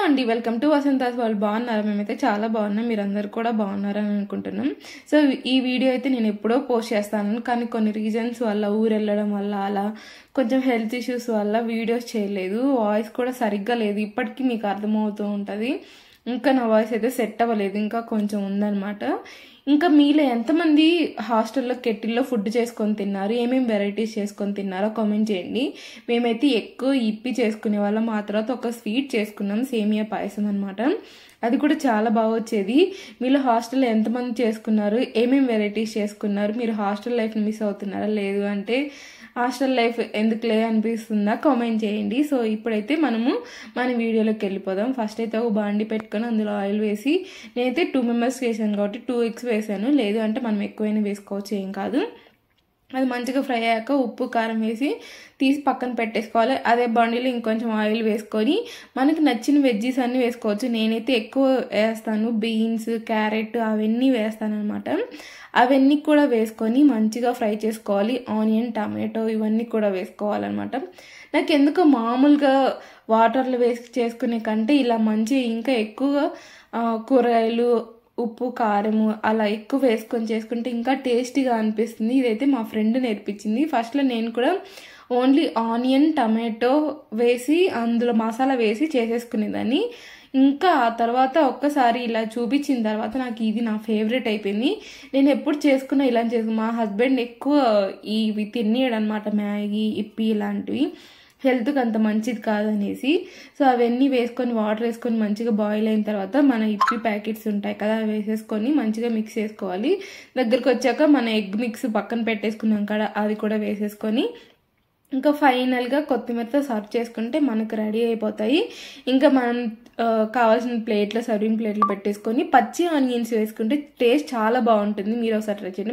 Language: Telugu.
అండి, వెల్కమ్ టు వసంతాస్ వరల్డ్. బాగున్నారా? మేమైతే చాలా బాగున్నాం, మీరందరూ కూడా బాగున్నారని అనుకుంటున్నాం. సో ఈ వీడియో అయితే నేను ఎప్పుడో పోస్ట్ చేస్తాను, కానీ కొన్ని రీజన్స్ వల్ల, ఊరు వెళ్ళడం వల్ల, అలా కొంచెం హెల్త్ ఇష్యూస్ వల్ల వీడియోస్ చేయలేదు. వాయిస్ కూడా సరిగ్గా లేదు, ఇప్పటికీ మీకు అర్థమవుతూ ఉంటుంది. ఇంకా నా వాయిస్ అయితే సెట్ అవ్వలేదు, ఇంకా కొంచెం ఉందన్నమాట. ఇంకా మీలో ఎంతమంది హాస్టల్లో కెటిల్లో ఫుడ్ చేసుకొని తిన్నారు, ఏమేమి వెరైటీస్ చేసుకొని తిన్నారో కామెంట్ చేయండి. మేమైతే ఎక్కువ ఇప్పి చేసుకునే వాళ్ళం. ఆ తర్వాత ఒక స్వీట్ చేసుకున్నాం, సేమియా పాయసం అనమాట. అది కూడా చాలా బాగా వచ్చేది. మీలో హాస్టల్లో ఎంతమంది చేసుకున్నారు, ఏమేమి వెరైటీస్ చేసుకున్నారు, మీరు హాస్టల్ లైఫ్ని మిస్ అవుతున్నారా, లేదు అంటే హాస్టల్ లైఫ్ ఎందుకులే అనిపిస్తుందా కామెంట్ చేయండి. సో ఇప్పుడైతే మనము మన వీడియోలోకి వెళ్ళిపోదాం. ఫస్ట్ అయితే ఒక బాండి పెట్టుకొని అందులో ఆయిల్ వేసి, నేనైతే 2 మెంబర్స్ వేసాను కాబట్టి 2 eggs వేసాను, లేదు అంటే మనం ఎక్కువైనా వేసుకోవచ్చు, ఏం కాదు. అది మంచిగా ఫ్రై అయ్యాక ఉప్పు కారం వేసి తీసి పక్కన పెట్టేసుకోవాలి. అదే బండిలో ఇంకొంచెం ఆయిల్ వేసుకొని మనకి నచ్చిన వెజ్జీస్ అన్నీ వేసుకోవచ్చు. నేనైతే ఎక్కువ వేస్తాను, బీన్స్, క్యారెట్ అవన్నీ వేస్తాను అనమాట. అవన్నీ కూడా వేసుకొని మంచిగా ఫ్రై చేసుకోవాలి. ఆనియన్, టమాటో ఇవన్నీ కూడా వేసుకోవాలన్నమాట. నాకు ఎందుకో మామూలుగా వాటర్లో వేసి చేసుకునే కంటే ఇలా ఇంకా ఎక్కువగా కూరగాయలు, ఉప్పు, కారము అలా ఎక్కువ వేసుకొని చేసుకుంటే ఇంకా టేస్టీగా అనిపిస్తుంది. ఇదైతే మా ఫ్రెండ్ నేర్పించింది. ఫస్ట్లో నేను కూడా ఓన్లీ ఆనియన్, టమాటో వేసి అందులో మసాలా వేసి చేసేసుకునేదాన్ని. ఇంకా ఆ తర్వాత ఒక్కసారి ఇలా చూపించిన తర్వాత నాకు ఇది నా ఫేవరెట్ అయిపోయింది. నేను ఎప్పుడు చేసుకున్నా ఇలా మా హస్బెండ్ ఎక్కువ ఇవి తినేయడు అనమాట, మ్యాగీ, ఇప్పి ఇలాంటివి హెల్త్కి అంత మంచిది కాదనేసి. సో అవన్నీ వేసుకొని వాటర్ వేసుకొని మంచిగా బాయిల్ అయిన తర్వాత మన ఇప్పి ప్యాకెట్స్ ఉంటాయి కదా, అవి వేసేసుకొని మంచిగా మిక్స్ చేసుకోవాలి. దగ్గరకు వచ్చాక మన ఎగ్ మిక్స్ పక్కన పెట్టేసుకున్నాం కదా, అది కూడా వేసేసుకొని ఇంకా ఫైనల్గా కొత్తిమీరతో సర్వ్ చేసుకుంటే మనకు రెడీ అయిపోతాయి. ఇంకా మనం కావాల్సిన ప్లేట్లో, సర్వింగ్ ప్లేట్లు పెట్టేసుకొని పచ్చి ఆనియన్స్ వేసుకుంటే టేస్ట్ చాలా బాగుంటుంది. మీరు ఒకసారి ట్రై చేయండి.